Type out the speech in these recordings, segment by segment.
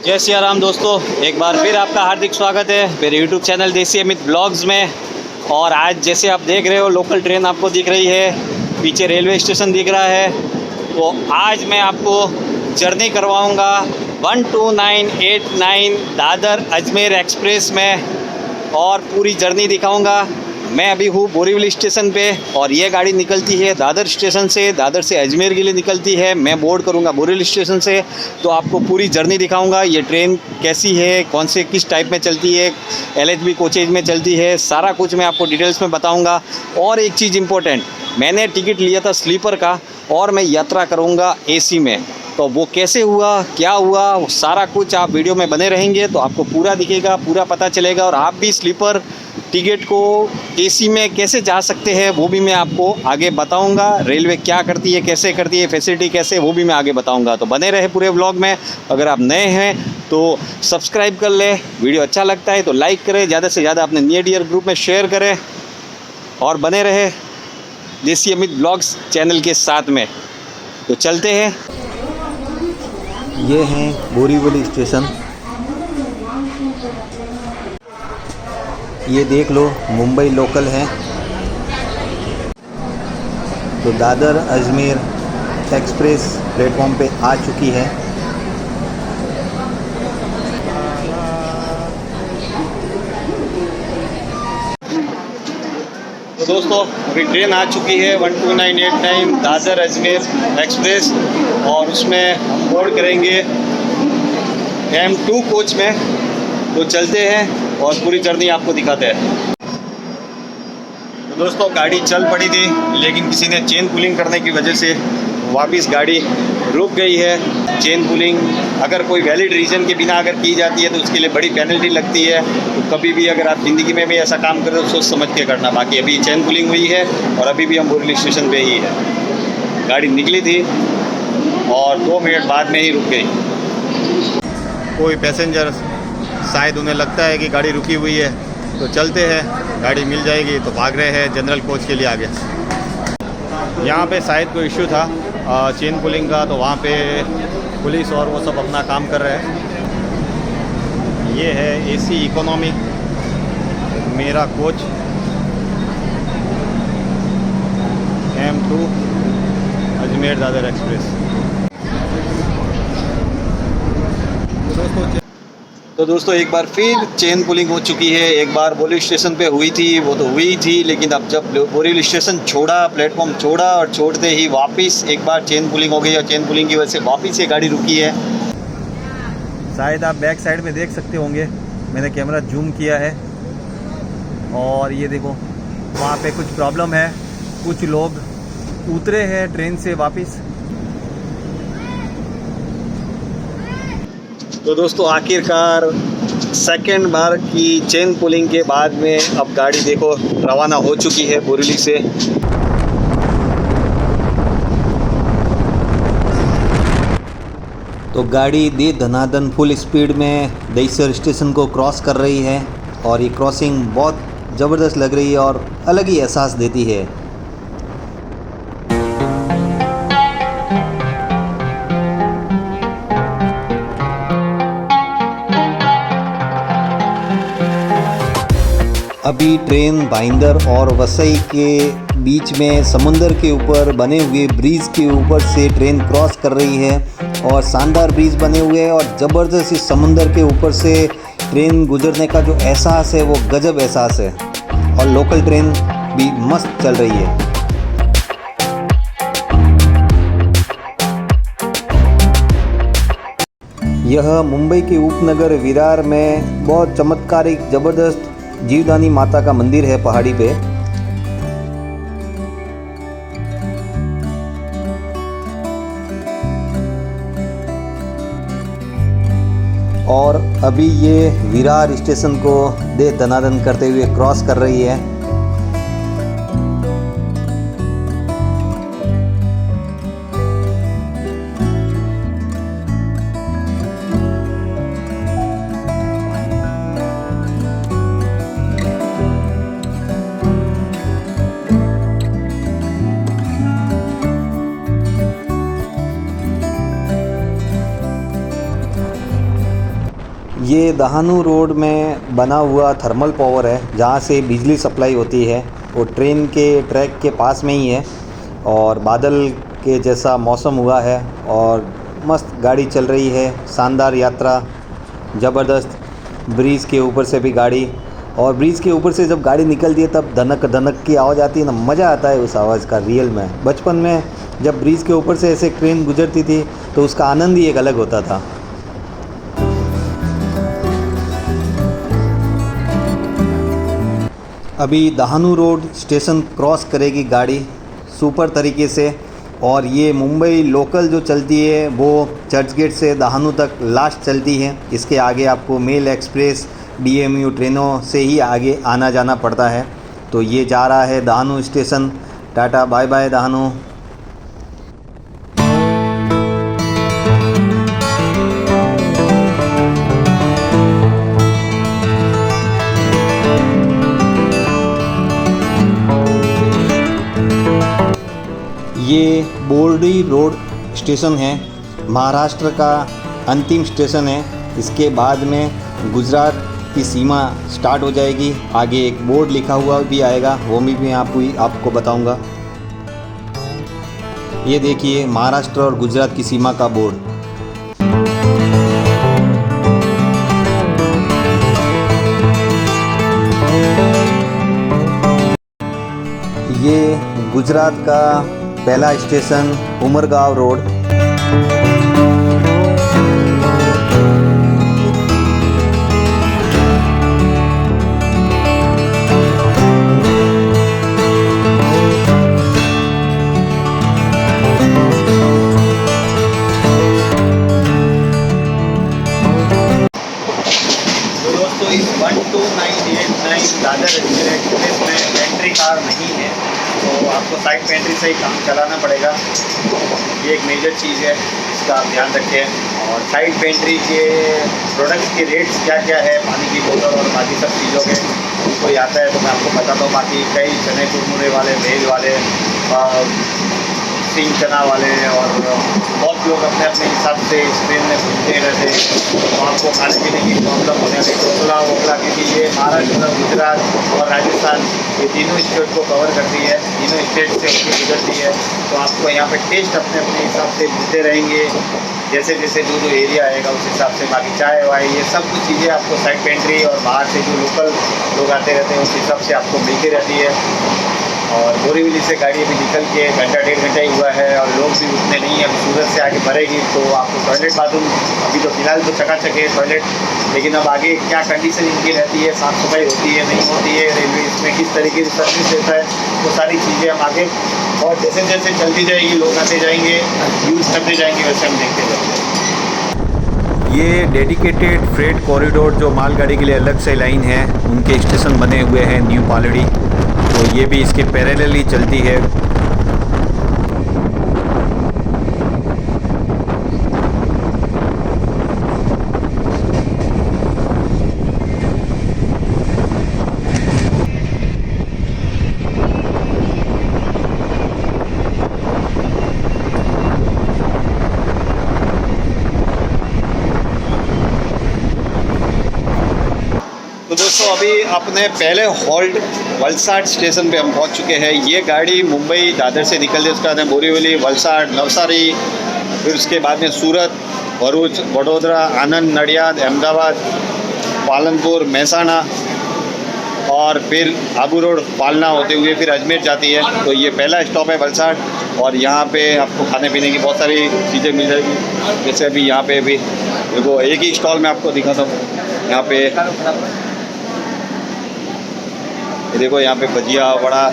जय सिया राम दोस्तों, एक बार फिर आपका हार्दिक स्वागत है मेरे YouTube चैनल देसी अमित ब्लॉग्स में। और आज जैसे आप देख रहे हो लोकल ट्रेन आपको दिख रही है, पीछे रेलवे स्टेशन दिख रहा है। तो आज मैं आपको जर्नी करवाऊंगा 12989 दादर अजमेर एक्सप्रेस में और पूरी जर्नी दिखाऊंगा। मैं अभी हूँ बोरीवली स्टेशन पे और ये गाड़ी निकलती है दादर स्टेशन से, दादर से अजमेर के लिए निकलती है। मैं बोर्ड करूँगा बोरीवली स्टेशन से, तो आपको पूरी जर्नी दिखाऊंगा। ये ट्रेन कैसी है, कौन से किस टाइप में चलती है, LHB कोचेज में चलती है, सारा कुछ मैं आपको डिटेल्स में बताऊँगा। और एक चीज़ इम्पोर्टेंट, मैंने टिकट लिया था स्लीपर का और मैं यात्रा करूँगा AC में। तो वो कैसे हुआ, क्या हुआ, वो सारा कुछ आप वीडियो में बने रहेंगे तो आपको पूरा दिखेगा, पूरा पता चलेगा। और आप भी स्लीपर टिकट को AC में कैसे जा सकते हैं वो भी मैं आपको आगे बताऊंगा। रेलवे क्या करती है, कैसे करती है, फैसिलिटी कैसे, वो भी मैं आगे बताऊंगा। तो बने रहे पूरे व्लॉग में। अगर आप नए हैं तो सब्सक्राइब कर ले, वीडियो अच्छा लगता है तो लाइक करें, ज़्यादा से ज़्यादा अपने नियर डियर ग्रुप में शेयर करें और बने रहे देसी अमित ब्लॉग्स चैनल के साथ में। तो चलते हैं। ये है बोरीवली स्टेशन। ये देख लो मुंबई लोकल है। तो दादर अजमेर एक्सप्रेस प्लेटफॉर्म पे आ चुकी है। तो दोस्तों अभी ट्रेन आ चुकी है 12989 दादर अजमेर एक्सप्रेस और उसमें हम बोर्ड करेंगे M2 कोच में। तो चलते हैं और पूरी जर्नी आपको दिखाते हैं। तो दोस्तों गाड़ी चल पड़ी थी लेकिन किसी ने चेन पुलिंग करने की वजह से वापस गाड़ी रुक गई है। चेन पुलिंग अगर कोई वैलिड रीज़न के बिना अगर की जाती है तो उसके लिए बड़ी पेनल्टी लगती है। तो कभी भी अगर आप ज़िंदगी में भी ऐसा काम करें तो सोच समझ के करना। बाकी अभी चेन पुलिंग हुई है और अभी भी हम बोरीवली स्टेशन पे ही है। गाड़ी निकली थी और 2 मिनट बाद में ही रुक गई। कोई पैसेंजर शायद उन्हें लगता है कि गाड़ी रुकी हुई है तो चलते हैं, गाड़ी मिल जाएगी। तो भाग रहे हैं जनरल कोच के लिए आगे। यहाँ पे शायद कोई इश्यू था चेन पुलिंग का, तो वहाँ पे पुलिस और वो सब अपना काम कर रहे हैं। ये है AC इकोनॉमी मेरा coach M2 Ajmer Dadar express. तो दोस्तों एक बार फिर चेन पुलिंग हो चुकी है। एक बार बोरीवली स्टेशन पे हुई थी, वो तो हुई थी, लेकिन अब जब बोरीवली स्टेशन छोड़ा, प्लेटफॉर्म छोड़ा और छोड़ते ही वापस एक बार चेन पुलिंग हो गई और चेन पुलिंग की वजह से वापस ये गाड़ी रुकी है। शायद आप बैक साइड में देख सकते होंगे, मैंने कैमरा जूम किया है और ये देखो वहाँ पे कुछ प्रॉब्लम है, कुछ लोग उतरे हैं ट्रेन से वापस। तो दोस्तों आखिरकार सेकंड बार की चेन पुलिंग के बाद में अब गाड़ी देखो रवाना हो चुकी है बोरीवली से। तो गाड़ी दे धनाधन फुल स्पीड में दहीसर स्टेशन को क्रॉस कर रही है और ये क्रॉसिंग बहुत ज़बरदस्त लग रही है और अलग ही एहसास देती है। अभी ट्रेन भाईंदर और वसई के बीच में समुंदर के ऊपर बने हुए ब्रिज के ऊपर से ट्रेन क्रॉस कर रही है और शानदार ब्रिज बने हुए हैं और ज़बरदस्त इस समुंदर के ऊपर से ट्रेन गुजरने का जो एहसास है वो गजब एहसास है। और लोकल ट्रेन भी मस्त चल रही है। यह मुंबई के उपनगर विरार में बहुत चमत्कारिक ज़बरदस्त जीवदानी माता का मंदिर है पहाड़ी पे। और अभी ये विरार स्टेशन को दे दनादन करते हुए क्रॉस कर रही है। ये दहानू रोड में बना हुआ थर्मल पावर है जहाँ से बिजली सप्लाई होती है। वो ट्रेन के ट्रैक के पास में ही है और बादल के जैसा मौसम हुआ है और मस्त गाड़ी चल रही है। शानदार यात्रा, ज़बरदस्त। ब्रिज के ऊपर से भी गाड़ी, और ब्रिज के ऊपर से जब गाड़ी निकलती है तब धनक धनक की आवाज़ आती है ना, मज़ा आता है उस आवाज़ का रियल में। बचपन में जब ब्रिज के ऊपर से ऐसे ट्रेन गुजरती थी तो उसका आनंद ही एक अलग होता था। अभी दहानू रोड स्टेशन क्रॉस करेगी गाड़ी सुपर तरीके से, और ये मुंबई लोकल जो चलती है वो चर्च गेट से दहानू तक लास्ट चलती है। इसके आगे आपको मेल एक्सप्रेस, DMU ट्रेनों से ही आगे आना जाना पड़ता है। तो ये जा रहा है Dahanu station. Tata bye bye Dahanu. ये बोर्डी रोड स्टेशन है, महाराष्ट्र का अंतिम स्टेशन है। इसके बाद में गुजरात की सीमा स्टार्ट हो जाएगी। आगे एक बोर्ड लिखा हुआ भी आएगा, वो भी मैं आपको बताऊंगा। ये देखिए महाराष्ट्र और गुजरात की सीमा का बोर्ड। ये गुजरात का पहला स्टेशन उमरगांव रोड। दोस्तों इस 12989 दादर अजमेर एक्सप्रेस में पेंट्री कार नहीं है, तो आपको साइड पेंट्री से ही काम चलाना पड़ेगा। ये एक मेजर चीज़ है, इसका आप ध्यान रखें। और साइड पेंट्री के प्रोडक्ट्स के रेट्स क्या क्या है, पानी की बोतल और बाकी सब चीज़ों के, कोई आता है तो मैं आपको बताता हूँ। बाकी कई चने कुरमुरे वाले, भेल वाले, सिंग चना वाले और बहुत लोग अपने अपने हिसाब से इस ट्रेन में घूमते रहते हैं, तो आपको खाने पीने की प्रॉब्लम होने वाली ढोकला वोकला, क्योंकि ये महाराष्ट्र, गुजरात और राजस्थान ये तीनों स्टेट को कवर करती है, तीनों स्टेट से होकर गुजरती है। तो आपको यहाँ पे टेस्ट अपने अपने हिसाब से मिलते रहेंगे, जैसे जैसे जो एरिया आएगा उस हिसाब से। बाकी चाय वाय ये सब कुछ चीज़ें आपको साइड पेंट्री और बाहर से जो लोकल लोग आते रहते हैं उस हिसाब से आपको मिलती रहती है। और बोरीवली से गाड़ी अभी निकल के घंटा डेढ़ घंटा ही हुआ है और लोग भी उतने नहीं हैं। अभी सूरत से आगे बढ़ेगी तो आपको टॉयलेट बाथरूम, अभी तो फिलहाल तो चकाचक है टॉयलेट, लेकिन अब आगे क्या कंडीशन इनकी रहती है, साफ़ सफाई होती है नहीं होती है, रेलवे इसमें किस तरीके से सर्विस देता है, वो सारी चीज़ें हम आगे और जैसे जैसे चलती जाएगी, लोग आते जाएंगे, यूज़ करते जाएंगे, वैसे हम देखते जाएंगे। ये डेडिकेटेड फ्रेट कॉरिडोर जो मालगाड़ी के लिए अलग से लाइन है, उनके स्टेशन बने हुए हैं न्यू पालड़ी, तो ये भी इसके पैरेलल ही चलती है। तो दोस्तों अभी अपने पहले हॉल्ट वलसाड स्टेशन पे हम पहुंच चुके हैं। ये गाड़ी मुंबई दादर से निकलती है, उसके बाद में बोरीवली, वलसाड, नवसारी, फिर उसके बाद में सूरत, भरूच, वडोदरा, आनंद, नडियाद, अहमदाबाद, पालनपुर, महसाणा और फिर आबू रोड, पालना होते हुए फिर अजमेर जाती है। तो ये पहला स्टॉप है वलसाड, और यहाँ पे आपको खाने पीने की बहुत सारी चीज़ें मिल जाएगी। जैसे अभी यहाँ पे भी देखो, एक ही स्टॉल में आपको दिखाता हूँ। यहाँ पे ये देखो, यहाँ पे भजिया वड़ा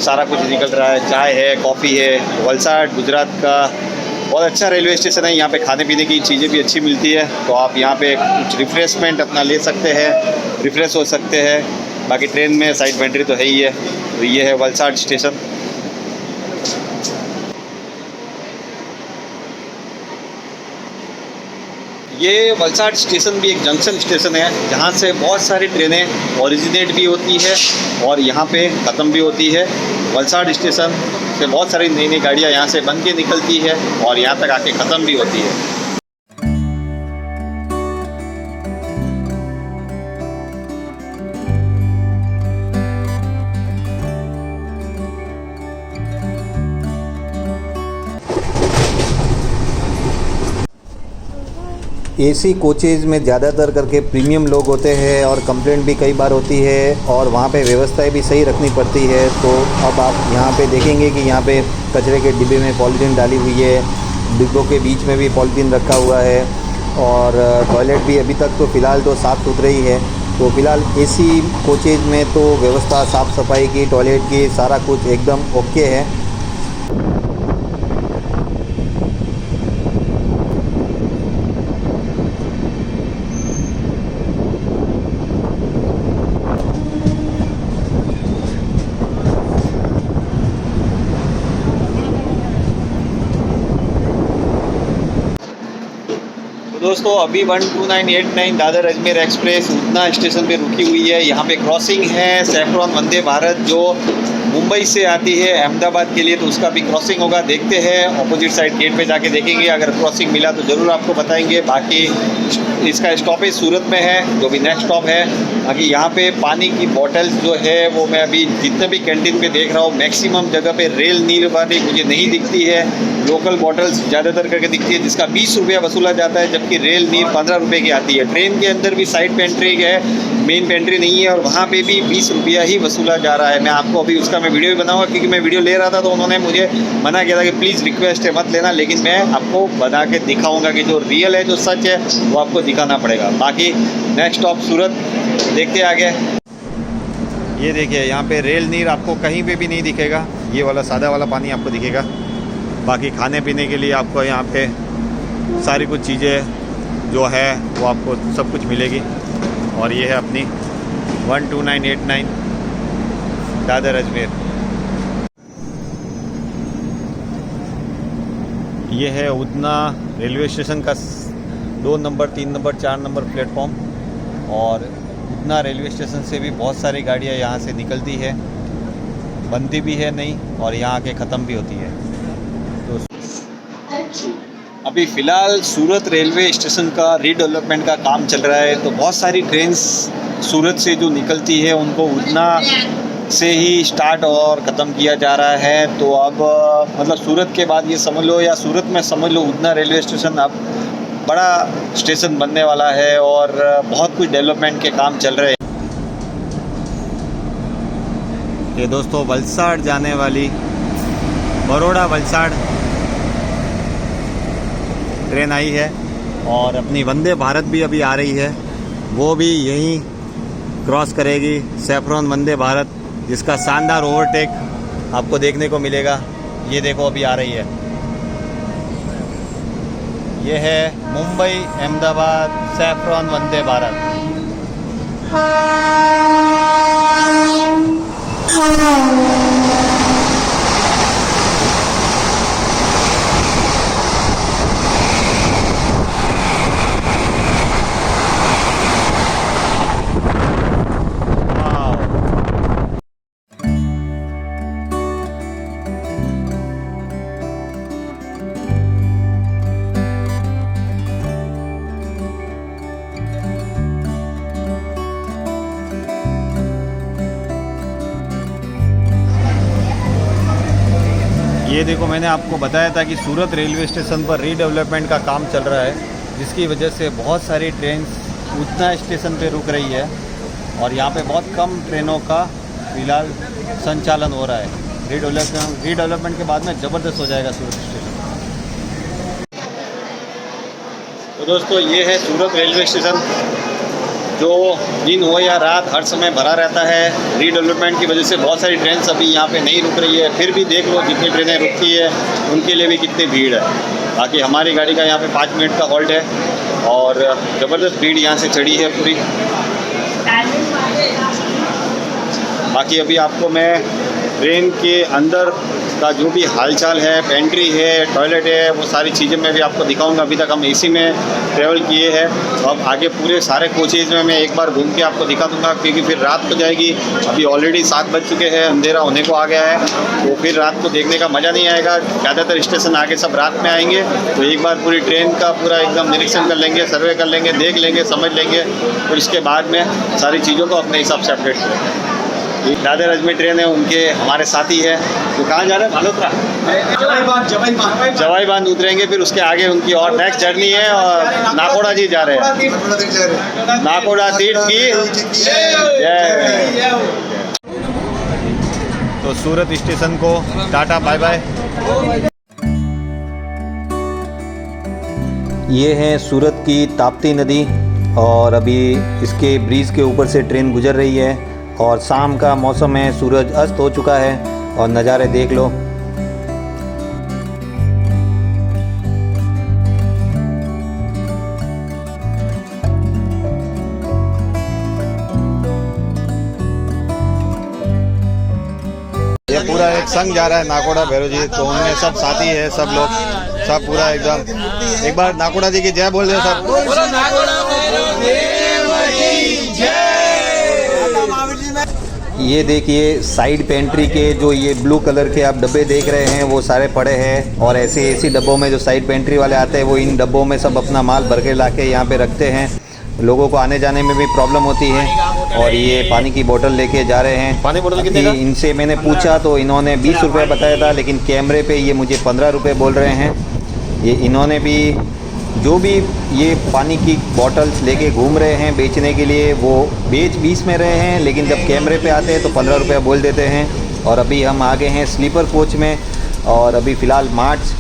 सारा कुछ निकल रहा है, चाय है, कॉफ़ी है। वलसाड गुजरात का बहुत अच्छा रेलवे स्टेशन है, यहाँ पे खाने पीने की चीज़ें भी अच्छी मिलती है, तो आप यहाँ पे कुछ रिफ़्रेशमेंट अपना ले सकते हैं, रिफ़्रेश हो सकते हैं। बाकी ट्रेन में साइड पेंट्री तो है ही है। तो ये है वलसाड स्टेशन। ये वलसाड स्टेशन भी एक जंक्शन स्टेशन है, जहाँ से बहुत सारी ट्रेनें ओरिजिनेट भी होती है और यहाँ पे ख़त्म भी होती है। वलसाड स्टेशन से बहुत सारी नई नई गाड़ियाँ यहाँ से बन के निकलती है और यहाँ तक आके ख़त्म भी होती है। एसी कोचेज़ में ज़्यादातर करके प्रीमियम लोग होते हैं और कंप्लेंट भी कई बार होती है और वहाँ पे व्यवस्थाएं भी सही रखनी पड़ती है। तो अब आप यहाँ पे देखेंगे कि यहाँ पे कचरे के डिब्बे में पॉलीथीन डाली हुई है, डिब्बों के बीच में भी पॉलीथीन रखा हुआ है और टॉयलेट भी अभी तक तो फ़िलहाल तो साफ़ सुथरे ही है। तो फ़िलहाल एसी कोचेज़ में तो व्यवस्था साफ़ सफाई की, टॉयलेट की, सारा कुछ एकदम ओके है। दोस्तों अभी 12989 दादर अजमेर एक्सप्रेस उतना स्टेशन पे रुकी हुई है। यहाँ पे क्रॉसिंग है सैफ्रॉन वंदे भारत जो मुंबई से आती है अहमदाबाद के लिए, तो उसका भी क्रॉसिंग होगा। देखते हैं ऑपोजिट साइड गेट पे जाके देखेंगे, अगर क्रॉसिंग मिला तो ज़रूर आपको बताएंगे। बाकी इसका स्टॉपेज सूरत में है जो भी नेक्स्ट स्टॉप है। बाकी यहाँ पे पानी की बॉटल्स जो है वो मैं अभी जितने भी कैंटीन पे देख रहा हूँ मैक्सिमम जगह पे रेल नील वाली मुझे नहीं दिखती है, लोकल बॉटल्स ज़्यादातर करके दिखती है जिसका 20 रुपया वसूला जाता है, जबकि रेल नील 15 रुपये की आती है। ट्रेन के अंदर भी साइड पेंट्री है, मेन पेंट्री नहीं है और वहाँ पे भी 20 रुपया ही वसूला जा रहा है। मैं आपको अभी उसका मैं वीडियो भी बनाऊंगा क्योंकि मैं वीडियो ले रहा था तो उन्होंने मुझे मना किया था कि प्लीज़ रिक्वेस्ट है मत लेना, लेकिन मैं आपको बना के दिखाऊंगा कि जो रियल है जो सच है वो आपको दिखाना पड़ेगा। बाकी नेक्स्ट स्टॉप सूरत, देखते आगे। ये देखिए यहाँ पे रेल नीर आपको कहीं पे भी नहीं दिखेगा, ये वाला सादा वाला पानी आपको दिखेगा। बाकी खाने पीने के लिए आपको यहाँ पे सारी कुछ चीज़ें जो है वो आपको सब कुछ मिलेगी। और ये है अपनी 12989 दादर अजमेर। ये है उतना रेलवे स्टेशन का 2 नंबर 3 नंबर 4 नंबर प्लेटफॉर्म। और उतना रेलवे स्टेशन से भी बहुत सारी गाड़ियाँ यहाँ से निकलती है, बनती भी है नई और यहाँ आके ख़त्म भी होती है। तो अभी फ़िलहाल सूरत रेलवे स्टेशन का रीडेवलपमेंट का काम चल रहा है, तो बहुत सारी ट्रेन्स सूरत से जो निकलती है उनको उतना से ही स्टार्ट और ख़त्म किया जा रहा है। तो अब मतलब सूरत के बाद ये समझ लो या सूरत में समझ लो उतना रेलवे स्टेशन अब बड़ा स्टेशन बनने वाला है और बहुत कुछ डेवलपमेंट के काम चल रहे हैं। ये दोस्तों वलसाड़ जाने वाली बरोड़ा वलसाड़ ट्रेन आई है और अपनी वंदे भारत भी अभी आ रही है, वो भी यहीं क्रॉस करेगी सैफ्रॉन वंदे भारत, जिसका शानदार ओवरटेक आपको देखने को मिलेगा। ये देखो अभी आ रही है, ये है मुंबई अहमदाबाद सैफ्रॉन वंदे भारत। ये देखो मैंने आपको बताया था कि सूरत रेलवे स्टेशन पर रीडेवलपमेंट का काम चल रहा है, जिसकी वजह से बहुत सारी ट्रेन उतना स्टेशन पे रुक रही है और यहाँ पे बहुत कम ट्रेनों का फिलहाल संचालन हो रहा है। रीडेवलपमेंट के बाद में ज़बरदस्त हो जाएगा सूरत स्टेशन। तो दोस्तों ये है सूरत रेलवे स्टेशन जो दिन हो या रात हर समय भरा रहता है। रीडेवलपमेंट की वजह से बहुत सारी ट्रेन अभी यहाँ पे नहीं रुक रही है, फिर भी देख लो जितनी ट्रेनें रुकती है उनके लिए भी कितनी भीड़ है। बाकी हमारी गाड़ी का यहाँ पे 5 मिनट का हॉल्ट है और ज़बरदस्त भीड़ यहाँ से चढ़ी है पूरी। बाकी अभी आपको मैं ट्रेन के अंदर का जो भी हालचाल है, पेंट्री है, टॉयलेट है, वो सारी चीज़ें मैं भी आपको दिखाऊंगा। अभी तक हम एसी में ट्रैवल किए हैं, तो अब आगे पूरे सारे कोचेज़ में मैं एक बार घूम के आपको दिखा दूंगा, क्योंकि फिर रात हो जाएगी। अभी ऑलरेडी 7 बज चुके हैं, अंधेरा होने को आ गया है, तो फिर रात को देखने का मज़ा नहीं आएगा। ज़्यादातर स्टेशन आगे सब रात में आएंगे, तो एक बार पूरी ट्रेन का पूरा एकदम निरीक्षण कर लेंगे, सर्वे कर लेंगे, देख लेंगे, समझ लेंगे, और इसके बाद में सारी चीज़ों को अपने हिसाब से अपडेट करेंगे। दादर अजमेर ट्रेन है उनके, हमारे साथी है। तो कहाँ जा रहे हैं? भालोत्रा, जवाई बांध उतरेंगे, फिर उसके आगे उनकी और नेक्स्ट जर्नी है। और नाकोड़ा जी जा रहे हैं, नाकोड़ा तीर्थ की जय। तो सूरत स्टेशन को टाटा बाय बाय। ये है सूरत की ताप्ती नदी और अभी इसके ब्रिज के ऊपर से ट्रेन गुजर रही है और शाम का मौसम है, सूरज अस्त हो चुका है और नज़ारे देख लो। ये पूरा एक संघ जा रहा है नाकोड़ा भैरव जी, तो उनमें सब साथी है, सब लोग, सब पूरा एकदम। एक बार नाकोड़ा जी की जय बोल दो सब। ये देखिए साइड पेंट्री के जो ये ब्लू कलर के आप डब्बे देख रहे हैं वो सारे पड़े हैं और ऐसे एसी डब्बों में जो साइड पेंट्री वाले आते हैं वो इन डब्बों में सब अपना माल भर के ला के यहाँ पे रखते हैं। लोगों को आने जाने में भी प्रॉब्लम होती है। और ये पानी की बोतल लेके जा रहे हैं। पानी बोतल कितने का? इनसे मैंने पूछा तो इन्होंने 20 रुपये बताया था, लेकिन कैमरे पे ये मुझे 15 रुपये बोल रहे हैं। ये इन्होंने भी जो भी ये पानी की बॉटल्स लेके घूम रहे हैं बेचने के लिए वो बेच 20 में रहे हैं, लेकिन जब कैमरे पे आते हैं तो 15 रुपये बोल देते हैं। और अभी हम आ गए हैं स्लीपर कोच में और अभी फ़िलहाल मार्च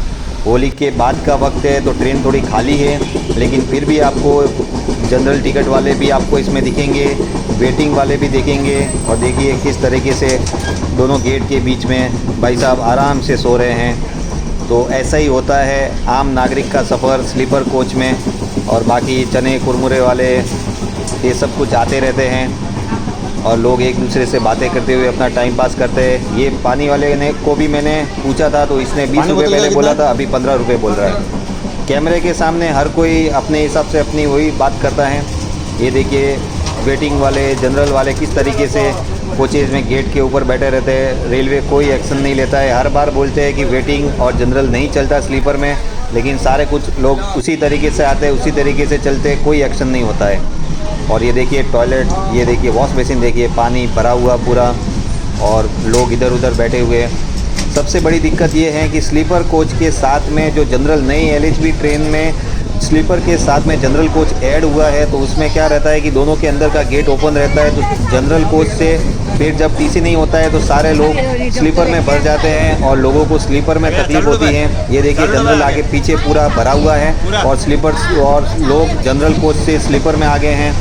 होली के बाद का वक्त है तो ट्रेन थोड़ी खाली है, लेकिन फिर भी आपको जनरल टिकट वाले भी आपको इसमें दिखेंगे, वेटिंग वाले भी दिखेंगे। और देखिए किस तरीके से दोनों गेट के बीच में भाई साहब आराम से सो रहे हैं। तो ऐसा ही होता है आम नागरिक का सफ़र स्लीपर कोच में। और बाकी चने कुरमुरे वाले ये सब कुछ आते रहते हैं और लोग एक दूसरे से बातें करते हुए अपना टाइम पास करते हैं। ये पानी वाले ने को भी मैंने पूछा था तो इसने 20 रुपये पहले बोला था, अभी 15 रुपये बोल रहा है। कैमरे के सामने हर कोई अपने हिसाब से अपनी वही बात करता है। ये देखिए वेटिंग वाले जनरल वाले किस तरीके से कोचेज़ में गेट के ऊपर बैठे रहते हैं। रेलवे कोई एक्शन नहीं लेता है। हर बार बोलते हैं कि वेटिंग और जनरल नहीं चलता स्लीपर में, लेकिन सारे कुछ लोग उसी तरीके से आते हैं, उसी तरीके से चलते, कोई एक्शन नहीं होता है। और ये देखिए टॉयलेट, ये देखिए वॉश बेसिन, देखिए पानी भरा हुआ पूरा और लोग इधर उधर बैठे हुए हैं। सबसे बड़ी दिक्कत ये है कि स्लीपर कोच के साथ में जो जनरल नई LHB ट्रेन में स्लीपर के साथ में जनरल कोच ऐड हुआ है तो उसमें क्या रहता है कि दोनों के अंदर का गेट ओपन रहता है। तो जनरल कोच से फिर जब TC नहीं होता है तो सारे लोग स्लीपर में भर जाते हैं और लोगों को स्लीपर में तकलीफ होती है। ये देखिए जनरल आगे पीछे पूरा भरा हुआ है और स्लीपर और लोग जनरल कोच से स्लीपर में आ गए हैं।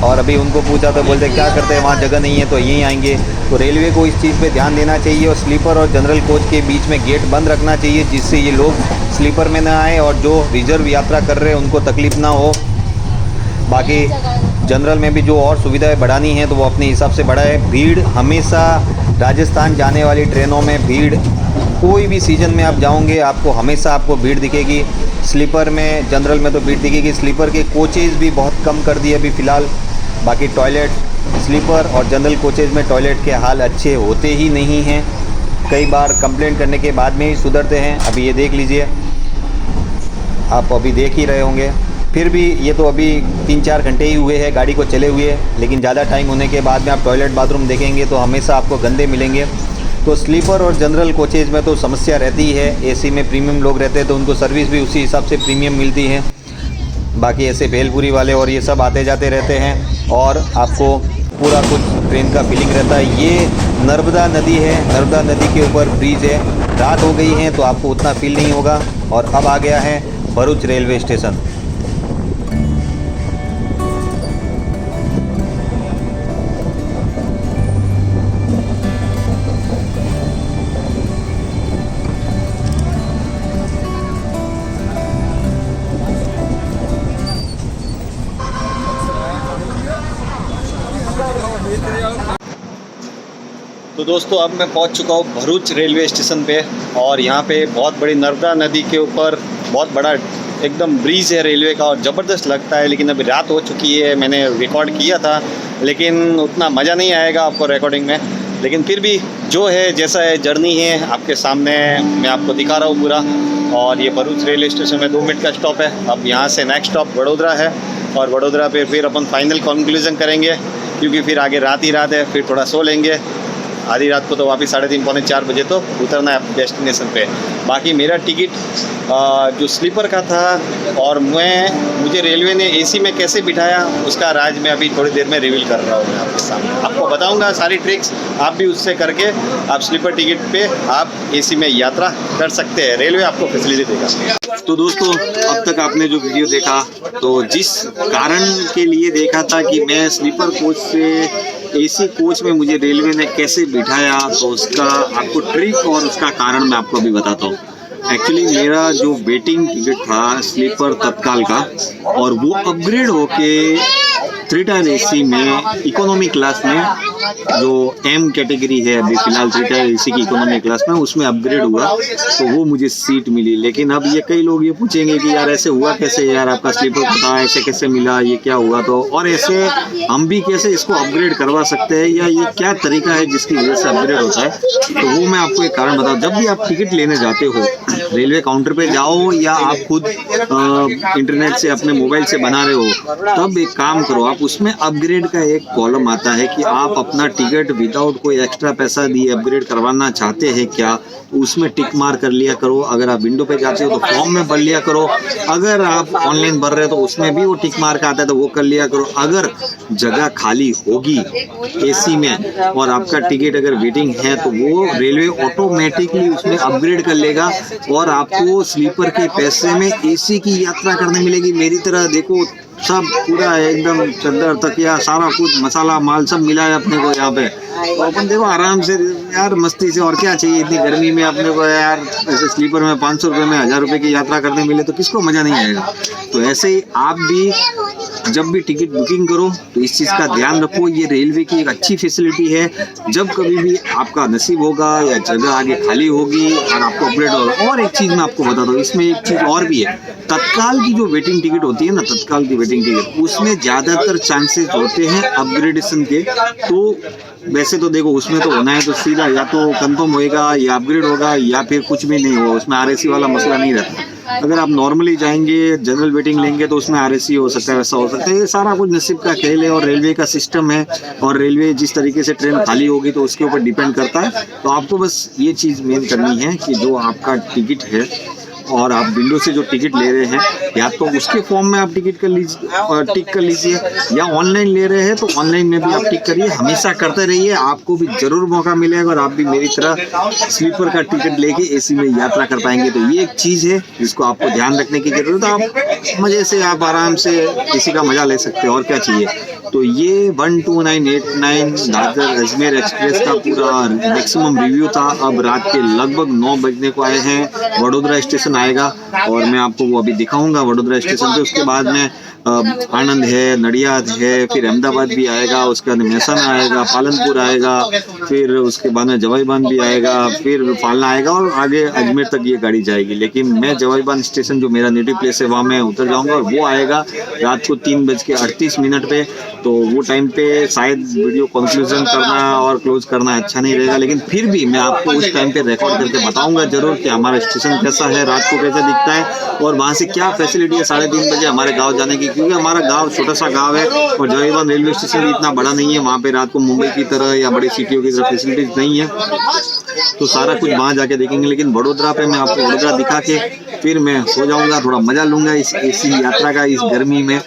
और अभी उनको पूछा तो बोलते क्या करते हैं, वहाँ जगह नहीं है तो यहीं आएंगे। तो रेलवे को इस चीज़ पे ध्यान देना चाहिए और स्लीपर और जनरल कोच के बीच में गेट बंद रखना चाहिए, जिससे ये लोग स्लीपर में ना आए और जो रिजर्व यात्रा कर रहे हैं उनको तकलीफ़ ना हो। बाकी जनरल में भी जो और सुविधाएं बढ़ानी है तो वो अपने हिसाब से बढ़ाए। भीड़ हमेशा राजस्थान जाने वाली ट्रेनों में भीड़, कोई भी सीज़न में आप जाओगे आपको हमेशा आपको भीड़ दिखेगी। स्लीपर में जनरल में तो भीड़ दिखेगी। स्लीपर के कोचेज़ भी बहुत कम कर दिए अभी फ़िलहाल। बाकी टॉयलेट स्लीपर और जनरल कोचेज़ में टॉयलेट के हाल अच्छे होते ही नहीं हैं, कई बार कंप्लेंट करने के बाद में ही सुधरते हैं। अभी ये देख लीजिए, आप अभी देख ही रहे होंगे। फिर भी ये तो अभी 3-4 घंटे ही हुए हैं गाड़ी को चले हुए, लेकिन ज़्यादा टाइम होने के बाद में आप टॉयलेट बाथरूम देखेंगे तो हमेशा आपको गंदे मिलेंगे। तो स्लीपर और जनरल कोचेज़ में तो समस्या रहती है। AC में प्रीमियम लोग रहते हैं तो उनको सर्विस भी उसी हिसाब से प्रीमियम मिलती है। बाकी ऐसे भेलपुरी वाले और ये सब आते जाते रहते हैं और आपको पूरा कुछ ट्रेन का फीलिंग रहता है। ये नर्मदा नदी है, नर्मदा नदी के ऊपर ब्रिज है। रात हो गई है तो आपको उतना फील नहीं होगा। और अब आ गया है भरूच रेलवे स्टेशन। तो दोस्तों अब मैं पहुंच चुका हूं भरूच रेलवे स्टेशन पे और यहाँ पे बहुत बड़ी नर्मदा नदी के ऊपर बहुत बड़ा एकदम ब्रिज है रेलवे का और ज़बरदस्त लगता है। लेकिन अभी रात हो चुकी है, मैंने रिकॉर्ड किया था लेकिन उतना मज़ा नहीं आएगा आपको रिकॉर्डिंग में। लेकिन फिर भी जो है जैसा है जर्नी है आपके सामने मैं आपको दिखा रहा हूँ पूरा। और ये भरूच रेलवे स्टेशन में 2 मिनट का स्टॉप है। अब यहाँ से नेक्स्ट स्टॉप वडोदरा है और वडोदरा पे फिर अपन फाइनल कंक्लूजन करेंगे क्योंकि फिर आगे रात ही रात है, फिर थोड़ा सो लेंगे आधी रात को तो वापस 3:30 पौने 4 बजे तो उतरना है डेस्टिनेशन पे। बाकी मेरा टिकट जो स्लीपर का था और मुझे रेलवे ने एसी में कैसे बिठाया उसका राज मैं अभी थोड़ी देर में रिवील कर रहा हूँ मैं आपके सामने। आपको बताऊँगा सारी ट्रिक्स, आप भी उससे करके आप स्लीपर टिकट पे आप एसी में यात्रा कर सकते हैं। रेलवे आपको फैसिलिटी देगा। तो दोस्तों, अब तक आपने जो वीडियो देखा तो जिस कारण के लिए देखा था कि मैं स्लीपर कोच से एसी कोच में मुझे रेलवे ने कैसे बिठाया, तो उसका आपको ट्रिक और उसका कारण मैं आपको अभी बताता हूँ। एक्चुअली मेरा जो वेटिंग टिकट था स्लीपर तत्काल का, और वो अपग्रेड होके 3 टायर एसी में इकोनॉमी क्लास में, जो एम कैटेगरी है अभी फिलहाल 3 टायर एसी की इकोनॉमी क्लास में, उसमें अपग्रेड हुआ तो वो मुझे सीट मिली। लेकिन अब ये कई लोग ये पूछेंगे कि यार ऐसे हुआ कैसे, यार आपका स्लीपर था ऐसे कैसे मिला, ये क्या हुआ, तो और ऐसे हम भी कैसे इसको अपग्रेड करवा सकते हैं, या ये क्या तरीका है जिसकी वजह से अपग्रेड होता है, तो वो मैं आपको एक कारण बताऊँ। जब भी आप टिकट लेने जाते हो, रेलवे काउंटर पे जाओ या आप खुद इंटरनेट से अपने मोबाइल से बना रहे हो, तब एक काम करो, आप उसमें अपग्रेड का एक कॉलम आता है कि आप अपना टिकट विदाउट कोई एक्स्ट्रा पैसा दिए अपग्रेड करवाना चाहते हैं क्या, तो उसमें टिक मार कर लिया करो। अगर आप विंडो पे जाते हो तो फॉर्म में भर लिया करो, अगर आप ऑनलाइन भर रहे हो तो उसमें भी वो टिक मार का आता है तो वो कर लिया करो। अगर जगह खाली होगी एसी में और आपका टिकट अगर वेटिंग है तो वो रेलवे ऑटोमेटिकली उसमें अपग्रेड कर लेगा और आपको स्लीपर के पैसे में एसी की यात्रा करने मिलेगी। मेरी तरह देखो, सब पूरा एकदम चद्दर तकिया सारा कुछ मसाला माल सब मिला है अपने को यहाँ पे, तो अपन देखो आराम से यार मस्ती से, और क्या चाहिए इतनी गर्मी में अपने को यार। ऐसे स्लीपर में 500 रुपये में 1000 रुपये की यात्रा करने मिले तो किसको मजा नहीं आएगा। तो ऐसे ही आप भी जब भी टिकट बुकिंग करो तो इस चीज़ का ध्यान रखो, ये रेलवे की एक अच्छी फैसिलिटी है। जब कभी भी आपका नसीब होगा या जगह आगे खाली होगी और आपको अपग्रेड होगा। और एक चीज़ मैं आपको बता दूँ, इसमें एक चीज़ और भी है, तत्काल की जो वेटिंग टिकट होती है ना, तत्काल की वेटिंग टिकट, उसमें ज़्यादातर चांसेस होते हैं अपग्रेडेशन के। तो वैसे तो देखो उसमें तो होना है तो सीधा या तो कंफर्म होएगा या अपग्रेड होगा या फिर कुछ भी नहीं होगा, उसमें आरएसी वाला मसला नहीं रहता। अगर आप नॉर्मली जाएंगे जनरल वेटिंग लेंगे तो उसमें आरएसी हो सकता है, वैसा हो सकता है। ये सारा कुछ नसीब का खेल है और रेलवे का सिस्टम है, और रेलवे जिस तरीके से ट्रेन खाली होगी तो उसके ऊपर डिपेंड करता है। तो आपको बस ये चीज़ मेन करनी है कि जो आपका टिकट है और आप विंडो से जो टिकट ले रहे हैं, या तो उसके फॉर्म में आप टिकट कर लीजिए और टिक कर लीजिए, या ऑनलाइन ले रहे हैं तो ऑनलाइन में भी आप टिक करिए। हमेशा करते रहिए, आपको भी जरूर मौका मिलेगा और आप भी मेरी तरह स्लीपर का टिकट लेके एसी में यात्रा कर पाएंगे। तो ये एक चीज़ है जिसको आपको ध्यान रखने की जरूरत है। आप मज़े से आप आराम से इसी का मज़ा ले सकते हैं, और क्या चाहिए। तो ये 12989 दादर अजमेर एक्सप्रेस का पूरा मैक्सिमम रिव्यू था। अब रात के लगभग 9 बजने को आए हैं, वडोदरा स्टेशन आएगा और मैं आपको वो अभी दिखाऊंगा वडोदरा स्टेशन पे। उसके बाद में आनंद है, नडियाद है, फिर अहमदाबाद भी आएगा, उसके बाद मेहसाना आएगा, पालनपुर आएगा, फिर उसके बाद में जवाईबान भी आएगा, फिर फालना आएगा और आगे अजमेर तक ये गाड़ी जाएगी। लेकिन मैं जवाईबान स्टेशन जो मेरा नेटिव प्लेस है वहाँ मैं उतर जाऊँगा और वो आएगा रात को 3:38 पे। तो वो टाइम पे शायद वीडियो कंक्लूजन करना और क्लोज करना अच्छा नहीं रहेगा, लेकिन फिर भी मैं आपको उस टाइम पे रिकॉर्ड करके बताऊंगा जरूर कि हमारा स्टेशन कैसा है, रात को कैसा दिखता है और वहाँ से क्या फैसिलिटी है 3:30 बजे हमारे गांव जाने की। क्योंकि हमारा गांव छोटा सा गांव है और जवाईबान रेलवे स्टेशन भी इतना बड़ा नहीं है, वहाँ पे रात को मुंबई की तरह या बड़ी सिटियों की तरह फैसिलिटीज नहीं है। तो सारा कुछ वहाँ जाके देखेंगे, लेकिन वडोदरा पे मैं आपको वडोदरा दिखा के फिर मैं सो जाऊँगा, थोड़ा मज़ा लूँगा इस एसी यात्रा का इस गर्मी में,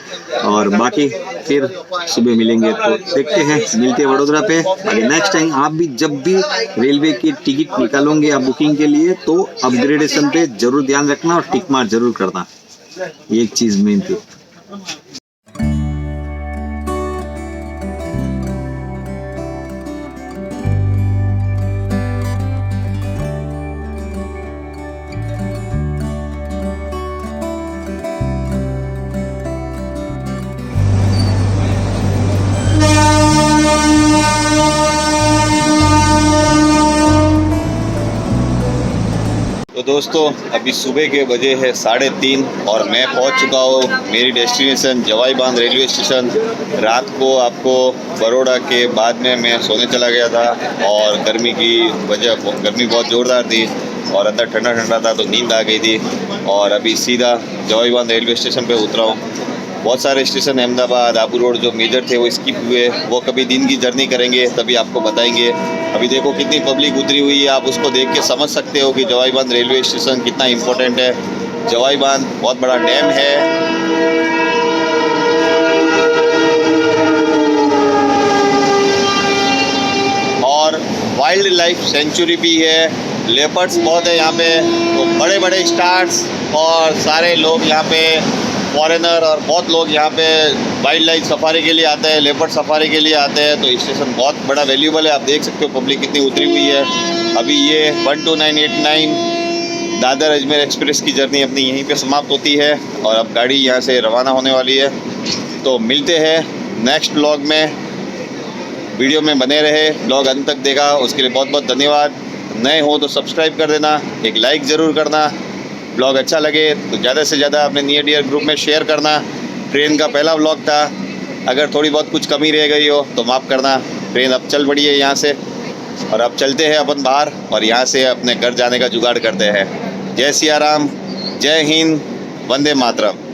और बाकी फिर सुबह मिलेंगे। तो देखते हैं, मिलते हैं वडोदरा पे। नेक्स्ट टाइम आप भी जब भी रेलवे की टिकट निकालोगे या बुकिंग के लिए तो अपग्रेडेशन पे जरूर ध्यान रखना और टिक मार जरूर करना, ये एक चीज़ मेन थी। तो दोस्तों अभी सुबह के बजे है 3:30 और मैं पहुंच चुका हूँ मेरी डेस्टिनेशन जवाईबान रेलवे स्टेशन। रात को आपको बड़ौदा के बाद में मैं सोने चला गया था और गर्मी की वजह, गर्मी बहुत ज़ोरदार थी और अंदर ठंडा ठंडा था तो नींद आ गई थी, और अभी सीधा जवाईबान रेलवे स्टेशन पे उतरा हूँ। बहुत सारे स्टेशन अहमदाबाद आबू रोड जो मेजर थे वो स्किप हुए, वो कभी दिन की जर्नी करेंगे तभी आपको बताएंगे। अभी देखो कितनी पब्लिक उतरी हुई है, आप उसको देख के समझ सकते हो कि जवाई बांध रेलवे स्टेशन कितना इम्पोर्टेंट है। जवाई बांध बहुत बड़ा डैम है। और वाइल्ड लाइफ सेंचुरी भी है, लेपर्ड्स बहुत है यहाँ पे, तो बड़े बड़े स्टार्स और सारे लोग यहाँ पे फॉरेनर और बहुत लोग यहाँ पे वाइल्ड लाइफ सफारी के लिए आते हैं, लेपर्ड सफारी के लिए आते हैं। तो स्टेशन बहुत बड़ा वैल्यूबल है, आप देख सकते हो पब्लिक कितनी उतरी हुई है। अभी ये 12989 दादर अजमेर एक्सप्रेस की जर्नी अपनी यहीं पे समाप्त होती है और अब गाड़ी यहाँ से रवाना होने वाली है। तो मिलते हैं नेक्स्ट व्लॉग में, वीडियो में बने रहे, व्लॉग अंत तक देखा उसके लिए बहुत बहुत धन्यवाद। नए हो तो सब्सक्राइब कर देना, एक लाइक ज़रूर करना, व्लॉग अच्छा लगे तो ज़्यादा से ज़्यादा अपने नियर डियर ग्रुप में शेयर करना। ट्रेन का पहला व्लॉग था, अगर थोड़ी बहुत कुछ कमी रह गई हो तो माफ़ करना। ट्रेन अब चल पड़ी है यहाँ से और अब चलते हैं अपन बाहर और यहाँ से अपने घर जाने का जुगाड़ करते हैं। जय सिया राम, जय हिंद, वंदे मातरम।